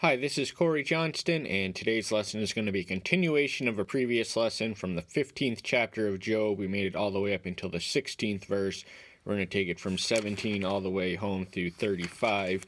Hi, this is Corey Johnston, and today's lesson is going to be a continuation of a previous lesson from the 15th chapter of Job. We made it all the way up until the 16th verse. We're going to take it from 17 all the way home through 35.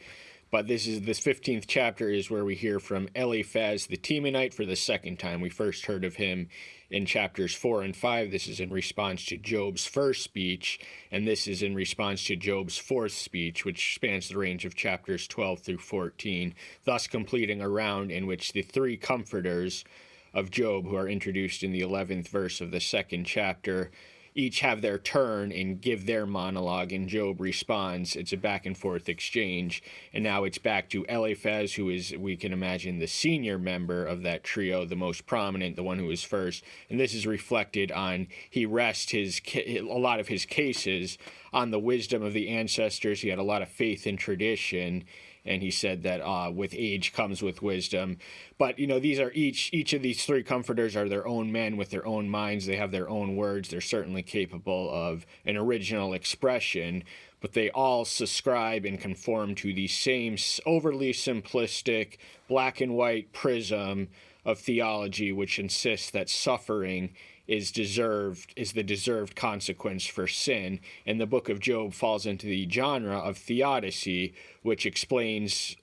But this 15th chapter is where we hear from Eliphaz the Temanite for the second time. We first heard of him in chapters 4 and 5. This is in response to Job's first speech, and this is in response to Job's fourth speech, which spans the range of chapters 12 through 14, thus completing a round in which the three comforters of Job, who are introduced in the 11th verse of the second chapter, each have their turn and give their monologue, and Job responds. It's a back and forth exchange, and now it's back to Eliphaz, who is, we can imagine, the senior member of that trio, the most prominent, the one who was first, and this is reflected on, he rests a lot of his cases on the wisdom of the ancestors. He had a lot of faith in tradition, and he said that with age comes with wisdom. But, these are each of these three comforters are their own men with their own minds. They have their own words. They're certainly capable of an original expression, but they all subscribe and conform to the same overly simplistic black and white prism of theology, which insists that suffering is the deserved consequence for sin. And the book of Job falls into the genre of theodicy, which explores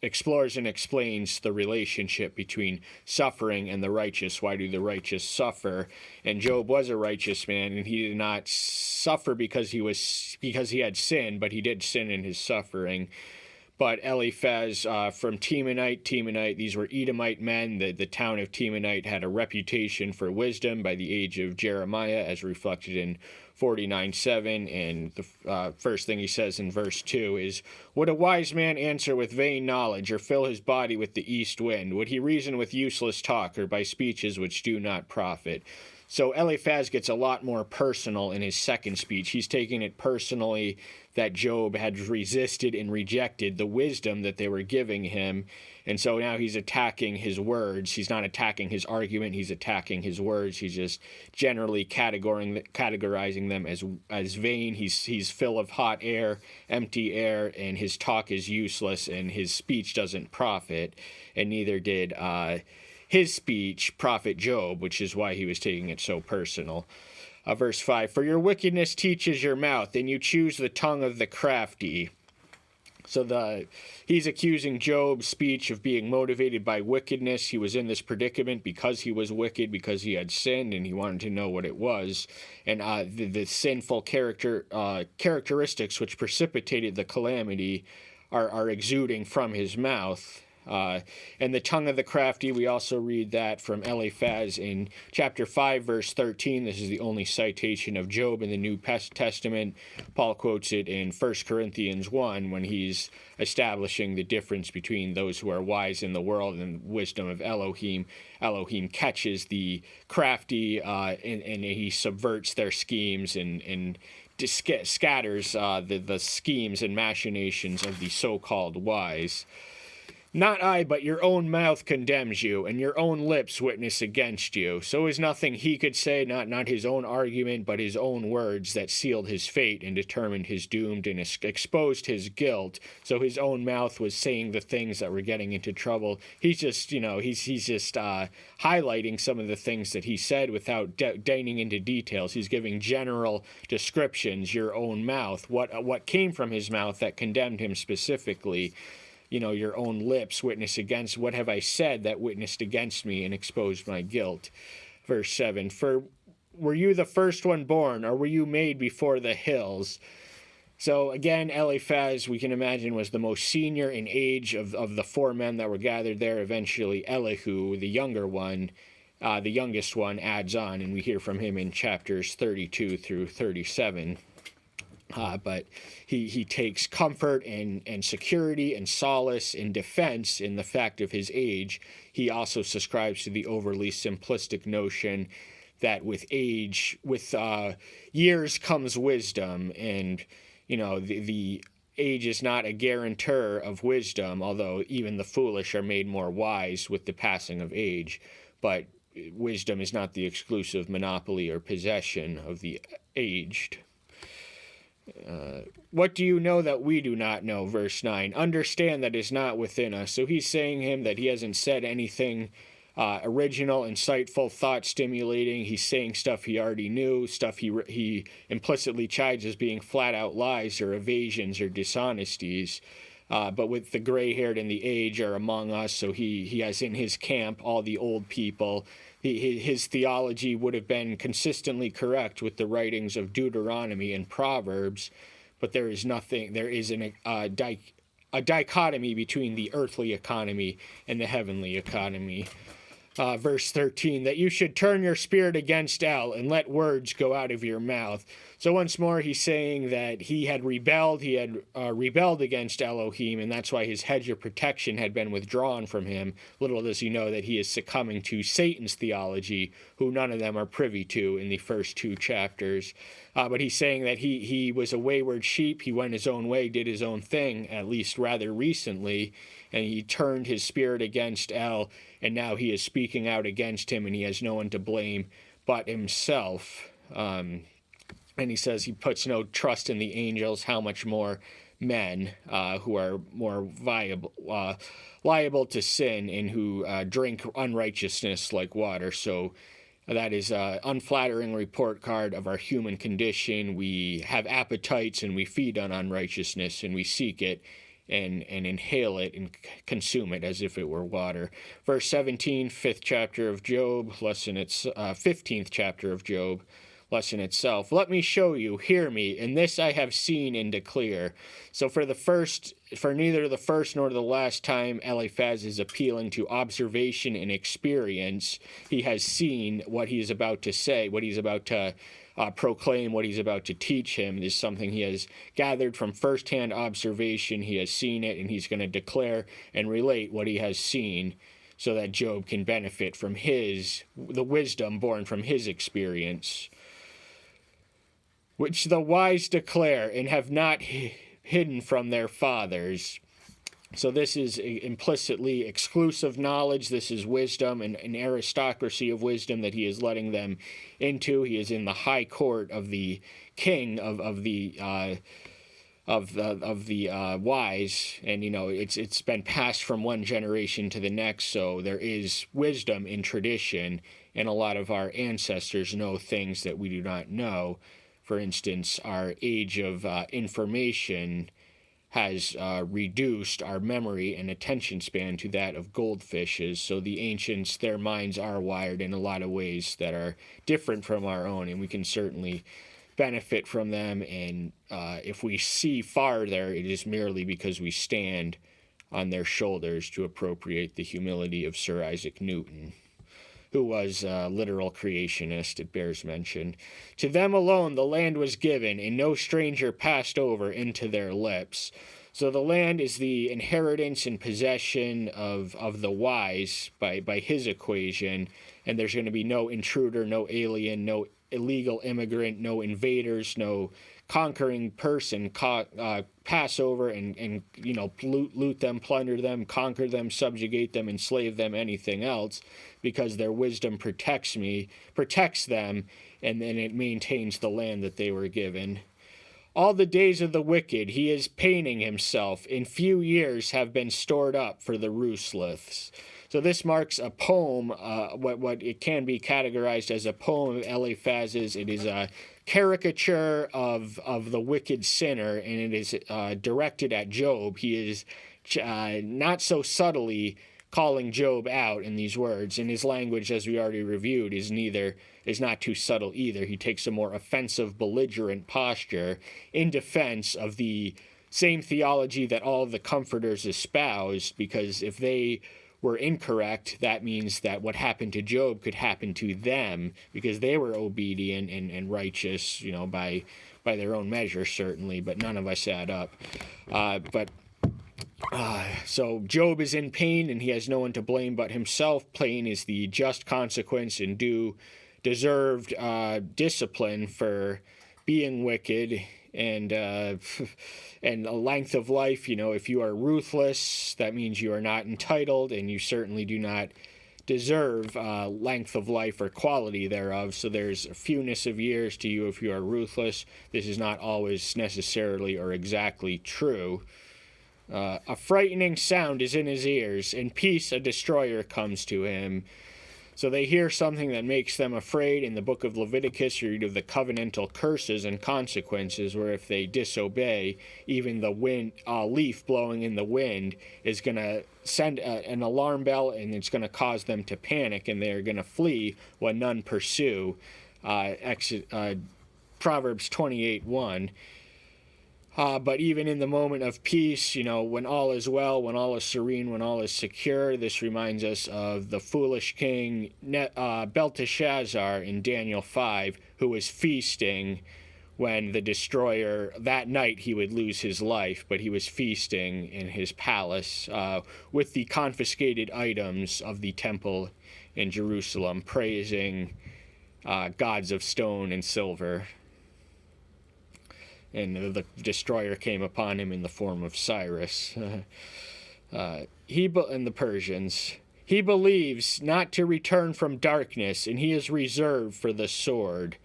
and explains the relationship between suffering and the righteous. Why do the righteous suffer? And Job was a righteous man, and he did not suffer because he had sin, but he did sin in his suffering. But Eliphaz from Temanite, these were Edomite men. The town of Temanite had a reputation for wisdom by the age of Jeremiah, as reflected in 49:7. And the first thing he says in verse 2 is, "Would a wise man answer with vain knowledge, or fill his body with the east wind? Would he reason with useless talk, or by speeches which do not profit?" So Eliphaz gets a lot more personal in his second speech. He's taking it personally that Job had resisted and rejected the wisdom that they were giving him. And so now he's attacking his words. He's not attacking his argument. He's attacking his words. He's just generally categorizing them as vain. He's full of hot air, empty air, and his talk is useless, and his speech doesn't profit, and neither did his speech profit Job, which is why he was taking it so personal. Verse 5, "For your wickedness teaches your mouth, and you choose the tongue of the crafty." So he's accusing Job's speech of being motivated by wickedness. He was in this predicament because he was wicked, because he had sinned, and he wanted to know what it was. And the sinful characteristics which precipitated the calamity are exuding from his mouth. And the tongue of the crafty, we also read that from Eliphaz in chapter 5, verse 13. This is the only citation of Job in the New Testament. Paul quotes it in 1 Corinthians 1 when he's establishing the difference between those who are wise in the world and wisdom of Elohim. Elohim catches the crafty and he subverts their schemes and scatters the schemes and machinations of the so-called wise. "Not I, but your own mouth condemns you, and your own lips witness against you." So it was nothing he could say, not his own argument, but his own words that sealed his fate and determined his doom and exposed his guilt. So his own mouth was saying the things that were getting into trouble. He's just, he's just highlighting some of the things that he said without deigning into details. He's giving general descriptions. Your own mouth, what came from his mouth that condemned him specifically. Your own lips witness against. What have I said that witnessed against me and exposed my guilt? Verse 7, "For were you the first one born, or were you made before the hills?" So again, Eliphaz, we can imagine, was the most senior in age of the four men that were gathered there. Eventually, Elihu, the younger one, the youngest one, adds on, and we hear from him in chapters 32 through 37. But he takes comfort and security and solace and defense in the fact of his age. He also subscribes to the overly simplistic notion that with years comes wisdom, and the age is not a guarantor of wisdom, although even the foolish are made more wise with the passing of age. But wisdom is not the exclusive monopoly or possession of the aged. What do you know that we do not know? Verse 9. Understand that is not within us. So he's saying him that he hasn't said anything original, insightful, thought-stimulating. He's saying stuff he already knew, stuff he implicitly chides as being flat-out lies or evasions or dishonesties. But with the gray-haired and the aged are among us, so he has in his camp all the old people. His theology would have been consistently correct with the writings of Deuteronomy and Proverbs, but there is a dichotomy between the earthly economy and the heavenly economy. Verse 13, that you should turn your spirit against El and let words go out of your mouth. So once more, he's saying that he had rebelled against Elohim, and that's why his hedge of protection had been withdrawn from him. Little does he know that he is succumbing to Satan's theology, who none of them are privy to in the first 2 chapters. But he's saying that he was a wayward sheep. He went his own way, did his own thing, at least rather recently, and he turned his spirit against El, and now he is speaking out against him, and he has no one to blame but himself. And he says he puts no trust in the angels, how much more men who are more liable to sin and who drink unrighteousness like water. So that is an unflattering report card of our human condition. We have appetites and we feed on unrighteousness and we seek it and inhale it and consume it as if it were water. Verse 17, 5th chapter of Job, 15th chapter of Job, lesson itself. Let me show you, hear me, and this I have seen and declare. So for neither the first nor the last time Eliphaz is appealing to observation and experience. He has seen what he is about to say, what he's about to proclaim, what he's about to teach him. This is something he has gathered from firsthand observation. He has seen it, and he's going to declare and relate what he has seen so that Job can benefit from the wisdom born from his experience, which the wise declare and have not hidden from their fathers. So this is implicitly exclusive knowledge. This is wisdom and an aristocracy of wisdom that he is letting them into. He is in the high court of the king of the wise, and it's been passed from one generation to the next. So there is wisdom in tradition, and a lot of our ancestors know things that we do not know. For instance, our age of information has reduced our memory and attention span to that of goldfishes. So the ancients, their minds are wired in a lot of ways that are different from our own, and we can certainly benefit from them. And if we see farther, it is merely because we stand on their shoulders to appropriate the humility of Sir Isaac Newton, who was a literal creationist, it bears mention. To them alone the land was given, and no stranger passed over into their lips. So the land is the inheritance and possession of the wise by his equation, and there's going to be no intruder, no alien, no illegal immigrant, no invaders, no conquering person pass over and loot them, plunder them, conquer them, subjugate them, enslave them, anything else, because their wisdom protects them, and then it maintains the land that they were given. All the days of the wicked he is paining himself, in few years have been stored up for the ruthless. So this marks a poem, what it can be categorized as a poem of Eliphaz's. It is a caricature of the wicked sinner, and it is directed at Job. He is not so subtly calling Job out in these words, and his language, as we already reviewed, is not too subtle either. He takes a more offensive, belligerent posture in defense of the same theology that all of the comforters espoused, because if they were incorrect, that means that what happened to Job could happen to them, because they were obedient and righteous, by their own measure, certainly, but none of us add up. So Job is in pain, and he has no one to blame but himself. Pain is the just consequence and deserved discipline for being wicked, and a length of life. If you are ruthless, that means you are not entitled, and you certainly do not deserve length of life or quality thereof. So there's a fewness of years to you if you are ruthless. This is not always necessarily or exactly true. A frightening sound is in his ears. In peace a destroyer comes to him. So they hear something that makes them afraid. In the book of Leviticus, you read of the covenantal curses and consequences, where if they disobey, even the wind, leaf blowing in the wind is going to send an alarm bell, and it's going to cause them to panic, and they're going to flee when none pursue. Proverbs 28:1. But even in the moment of peace, when all is well, when all is serene, when all is secure, this reminds us of the foolish king Belteshazzar in Daniel 5, who was feasting when the destroyer, that night he would lose his life, but he was feasting in his palace with the confiscated items of the temple in Jerusalem, praising gods of stone and silver. And the destroyer came upon him in the form of Cyrus. And the Persians. He believes not to return from darkness, and he is reserved for the sword.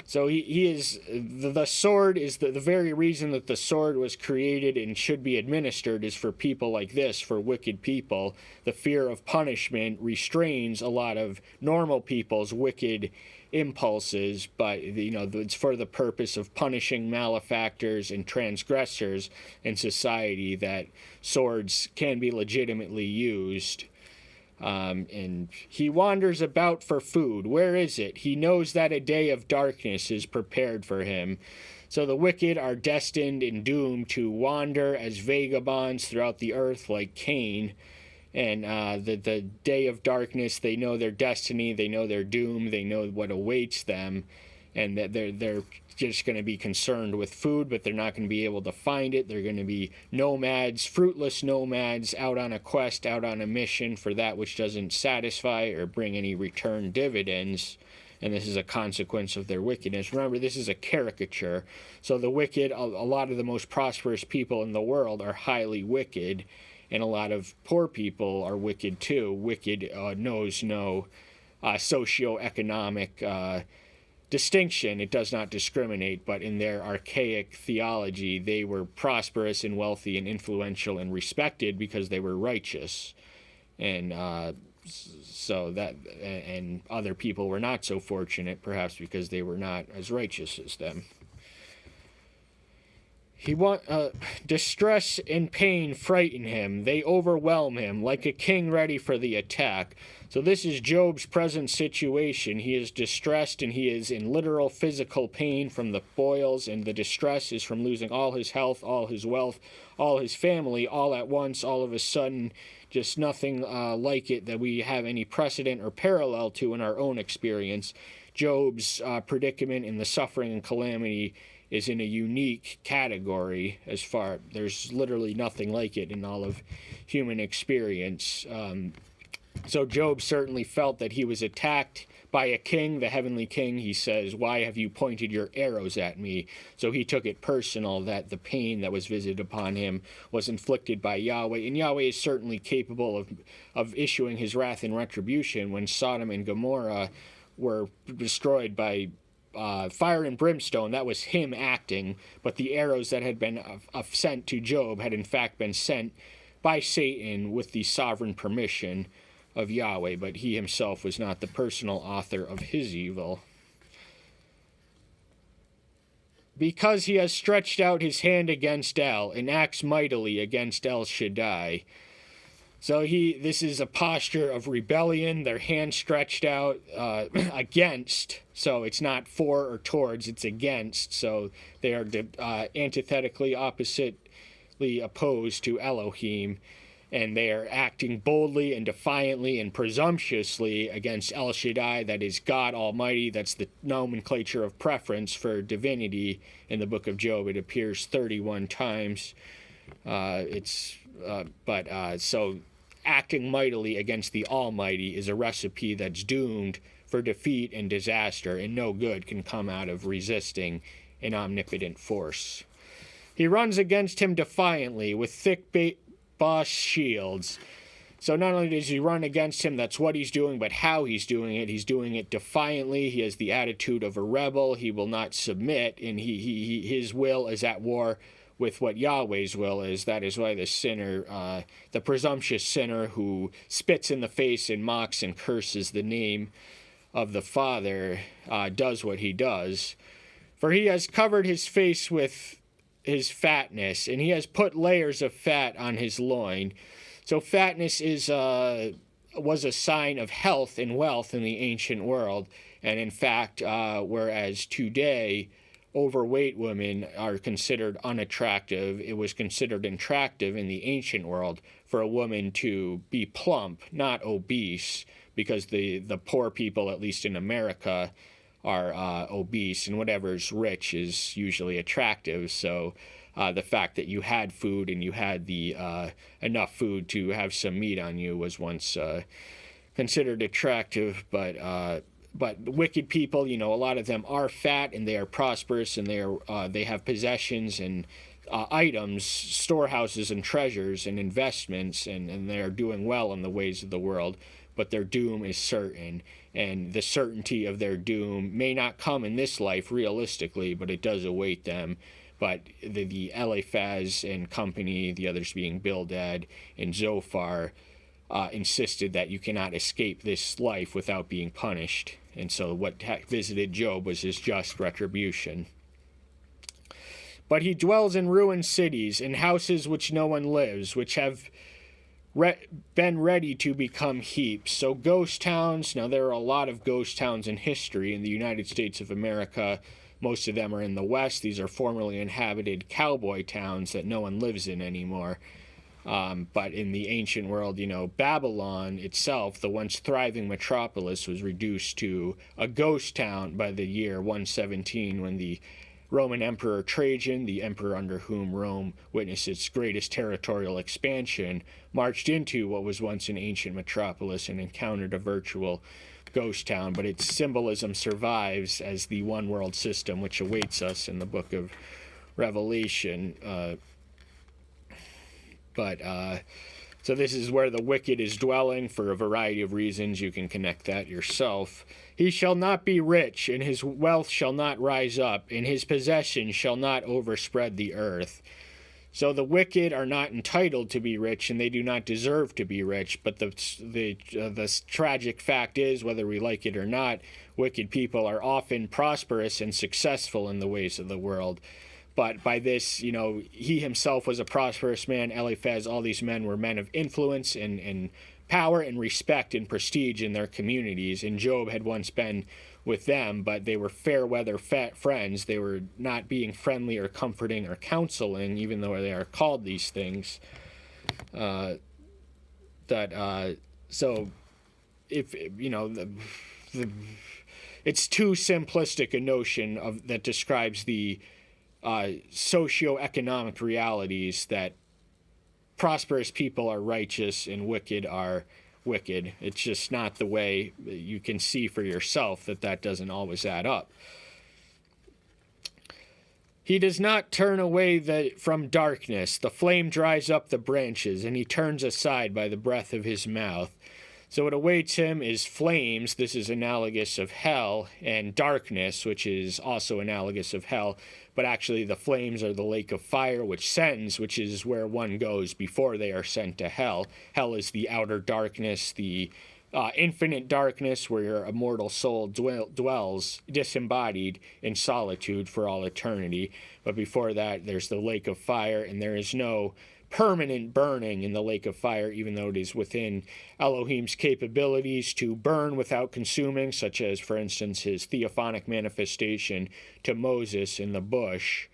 So he is, the sword is the very reason that the sword was created and should be administered is for people like this, for wicked people. The fear of punishment restrains a lot of normal people's wicked impulses, but it's for the purpose of punishing malefactors and transgressors in society that swords can be legitimately used. And he wanders about for food. Where is it? He knows that a day of darkness is prepared for him. So the wicked are destined and doomed to wander as vagabonds throughout the earth like Cain. And the day of darkness, they know their destiny, they know their doom, they know what awaits them, and that they're just going to be concerned with food, but they're not going to be able to find it. They're going to be nomads, fruitless nomads, out on a quest, out on a mission for that which doesn't satisfy or bring any return dividends. And this is a consequence of their wickedness. Remember, this is a caricature. So the wicked, a lot of the most prosperous people in the world are highly wicked. And a lot of poor people are wicked too. Wicked knows no socioeconomic distinction. It does not discriminate, but in their archaic theology, they were prosperous and wealthy and influential and respected because they were righteous. And and other people were not so fortunate, perhaps because they were not as righteous as them. Distress and pain frighten him. They overwhelm him like a king ready for the attack. So this is Job's present situation. He is distressed and he is in literal physical pain from the boils, and the distress is from losing all his health, all his wealth, all his family, all at once, all of a sudden. Just nothing like it that we have any precedent or parallel to in our own experience. Job's predicament in the suffering and calamity is in a unique category there's literally nothing like it in all of human experience. So Job certainly felt that he was attacked by a king, the heavenly king. He says, "Why have you pointed your arrows at me?" So he took it personal that the pain that was visited upon him was inflicted by Yahweh. And Yahweh is certainly capable of issuing his wrath and retribution. When Sodom and Gomorrah were destroyed by fire and brimstone, that was him acting, but the arrows that had been sent to Job had in fact been sent by Satan with the sovereign permission of Yahweh, but he himself was not the personal author of his evil. Because he has stretched out his hand against El and acts mightily against El Shaddai. So this is a posture of rebellion, their hand stretched out against. So it's not for or towards, it's against. So they are antithetically, oppositely opposed to Elohim. And they are acting boldly and defiantly and presumptuously against El Shaddai, that is God Almighty. That's the nomenclature of preference for divinity in the book of Job. It appears 31 times. So acting mightily against the Almighty is a recipe that's doomed for defeat and disaster, and no good can come out of resisting an omnipotent force. He runs against him defiantly with thick boss shields. So not only does he run against him, that's what he's doing, but how he's doing it. He's doing it defiantly. He has the attitude of a rebel. He will not submit, and his will is at war with what Yahweh's will is. That is why the sinner, the presumptuous sinner who spits in the face and mocks and curses the name of the Father, does what he does. For he has covered his face with his fatness, and he has put layers of fat on his loin. So fatness was a sign of health and wealth in the ancient world. And in fact, whereas today overweight women are considered unattractive, it was considered attractive in the ancient world for a woman to be plump, not obese, because the poor people, at least in America, are obese, and whatever's rich is usually attractive. So the fact that you had food and you had the enough food to have some meat on you was once considered attractive. But wicked people, a lot of them are fat and they are prosperous, and they have possessions and items, storehouses and treasures and investments, and they are doing well in the ways of the world. But their doom is certain, and the certainty of their doom may not come in this life realistically, but it does await them. But the Eliphaz and company, the others being Bildad and Zophar, insisted that you cannot escape this life without being punished. And so what visited Job was his just retribution. But he dwells in ruined cities, in houses which no one lives, which have been ready to become heaps. So ghost towns, now there are a lot of ghost towns in history in the United States of America. Most of them are in the West. These are formerly inhabited cowboy towns that no one lives in anymore. But in the ancient world, Babylon itself, the once thriving metropolis, was reduced to a ghost town by the year 117, when the Roman Emperor Trajan, the emperor under whom Rome witnessed its greatest territorial expansion, marched into what was once an ancient metropolis and encountered a virtual ghost town. But its symbolism survives as the one world system which awaits us in the book of Revelation. So this is where the wicked is dwelling for a variety of reasons. You can connect that yourself. He shall not be rich, and his wealth shall not rise up, and his possessions shall not overspread the earth. So the wicked are not entitled to be rich, and they do not deserve to be rich. But the tragic fact is, whether we like it or not, wicked people are often prosperous and successful in the ways of the world. But by this, he himself was a prosperous man. Eliphaz, all these men were men of influence and power and respect and prestige in their communities. And Job had once been with them, but they were fair weather friends. They were not being friendly or comforting or counseling, even though they are called these things. So if it's too simplistic a notion that describes the socioeconomic realities that prosperous people are righteous and wicked are wicked. It's just not the way. You can see for yourself that doesn't always add up. He does not turn away from darkness. The flame dries up the branches, and he turns aside by the breath of his mouth. So what awaits him is flames. This is analogous of hell, and darkness, which is also analogous of hell. But actually the flames are the lake of fire, which is where one goes before they are sent to hell. Hell is the outer darkness, the infinite darkness where your immortal soul dwells disembodied in solitude for all eternity. But before that, there's the lake of fire, and there is no permanent burning in the lake of fire, even though it is within Elohim's capabilities to burn without consuming, such as, for instance, his theophanic manifestation to Moses in the bush.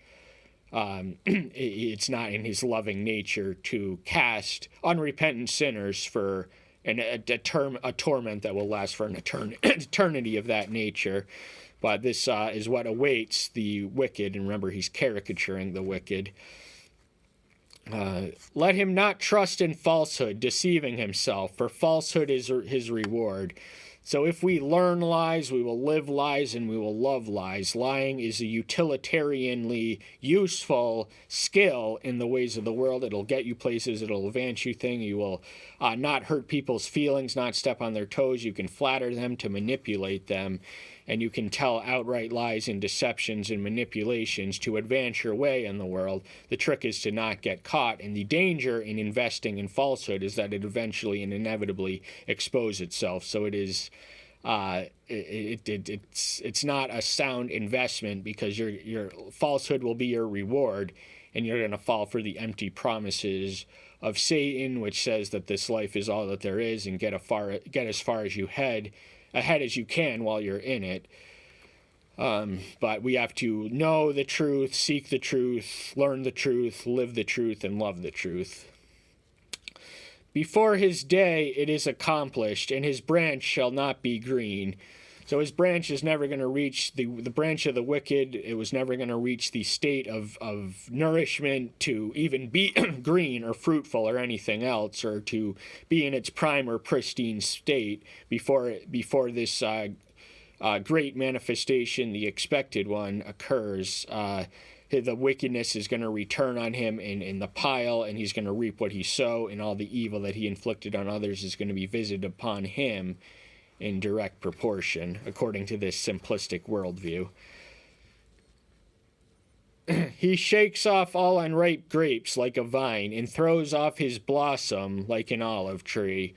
It's not in his loving nature to cast unrepentant sinners for a torment that will last for an eternity of that nature. But this is what awaits the wicked, and remember, he's caricaturing the wicked. Let him not trust in falsehood, deceiving himself, for falsehood is his reward. So if we learn lies, we will live lies and we will love lies. Lying is a utilitarianly useful skill in the ways of the world. It'll get you places. It'll advance you things. You will not hurt people's feelings, not step on their toes. You can flatter them to manipulate them. And you can tell outright lies and deceptions and manipulations to advance your way in the world. The trick is to not get caught. And the danger in investing in falsehood is that it eventually and inevitably exposes itself. So it is, it's not a sound investment, because your falsehood will be your reward, and you're going to fall for the empty promises of Satan, which says that this life is all that there is, and get as far as you ahead as you can while you're in it. But we have to know the truth, seek the truth, learn the truth, live the truth, and love the truth. Before his day it is accomplished, and his branch shall not be green. So his branch is never going to reach the branch of the wicked. It was never going to reach the state of nourishment to even be green or fruitful or anything else, or to be in its prime or pristine state before this great manifestation, the expected one, occurs. The wickedness is going to return on him in the pile, and he's going to reap what he sowed, and all the evil that he inflicted on others is going to be visited upon him in direct proportion, according to this simplistic worldview. He shakes off all unripe grapes like a vine, and throws off his blossom like an olive tree.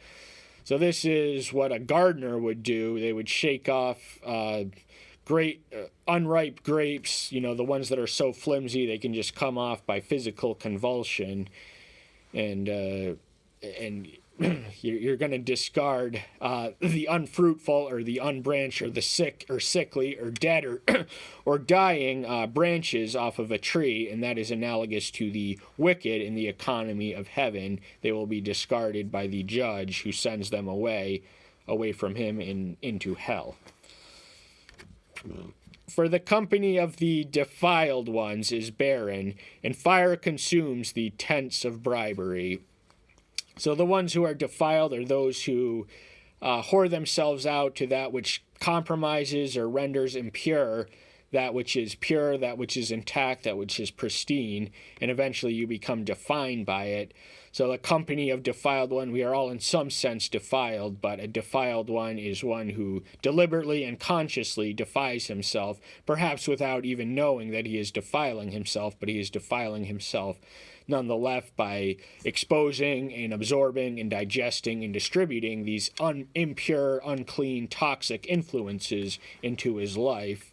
So this is what a gardener would do. They would shake off unripe grapes, the ones that are so flimsy they can just come off by physical convulsion, and you're going to discard the unfruitful or the unbranched or the sick or sickly or dead or dying branches off of a tree, and that is analogous to the wicked in the economy of heaven. They will be discarded by the judge, who sends them away from him into hell. For the company of the defiled ones is barren, and fire consumes the tents of bribery. So the ones who are defiled are those who whore themselves out to that which compromises or renders impure that which is pure, that which is intact, that which is pristine, and eventually you become defined by it. So the company of defiled one, we are all in some sense defiled, but a defiled one is one who deliberately and consciously defies himself, perhaps without even knowing that he is defiling himself, but he is defiling himself nonetheless by exposing and absorbing and digesting and distributing these impure, unclean, toxic influences into his life.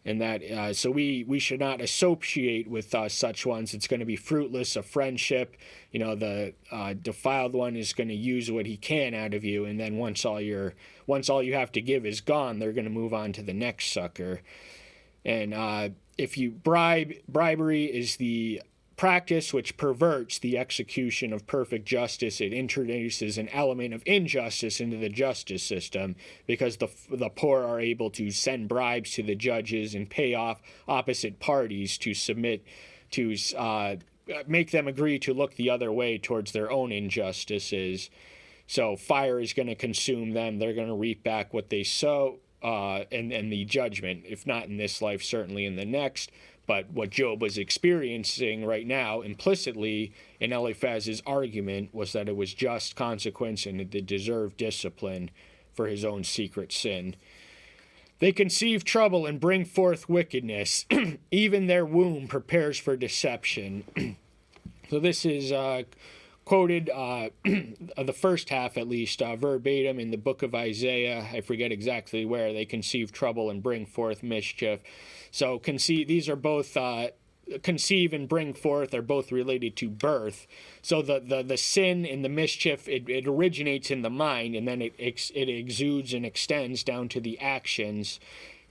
And that so we should not associate with such ones. It's going to be fruitless of friendship. The defiled one is going to use what he can out of you, and then once all you have to give is gone, they're going to move on to the next sucker. And if you bribery is the practice which perverts the execution of perfect justice. It introduces an element of injustice into the justice system, because the poor are able to send bribes to the judges and pay off opposite parties to submit to make them agree to look the other way towards their own injustices. So fire is going to consume them. They're going to reap back what they sow, and the judgment, if not in this life, certainly in the next. But what Job was experiencing right now, implicitly in Eliphaz's argument, was that it was just consequence and it deserved discipline for his own secret sin. They conceive trouble and bring forth wickedness. Even their womb prepares for deception. So this is quoted, the first half at least, verbatim in the book of Isaiah. I forget exactly where. They conceive trouble and bring forth mischief. So these are both conceive and bring forth are both related to birth. So the sin and the mischief, it originates in the mind, and then it exudes and extends down to the actions.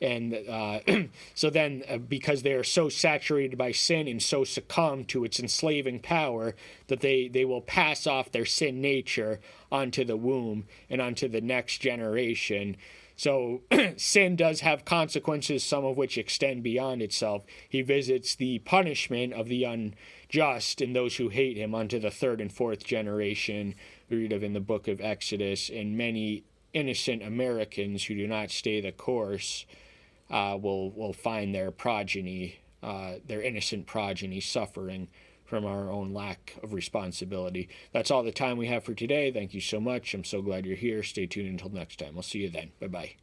And so then, because they are so saturated by sin and so succumb to its enslaving power, that they will pass off their sin nature onto the womb and onto the next generation. So sin does have consequences, some of which extend beyond itself. He visits the punishment of the unjust and those who hate him onto the third and fourth generation. We read of in the book of Exodus, and many innocent Americans who do not stay the course will find their progeny, their innocent progeny, suffering from our own lack of responsibility. That's all the time we have for today. Thank you so much. I'm so glad you're here. Stay tuned until next time. We'll see you then. Bye-bye.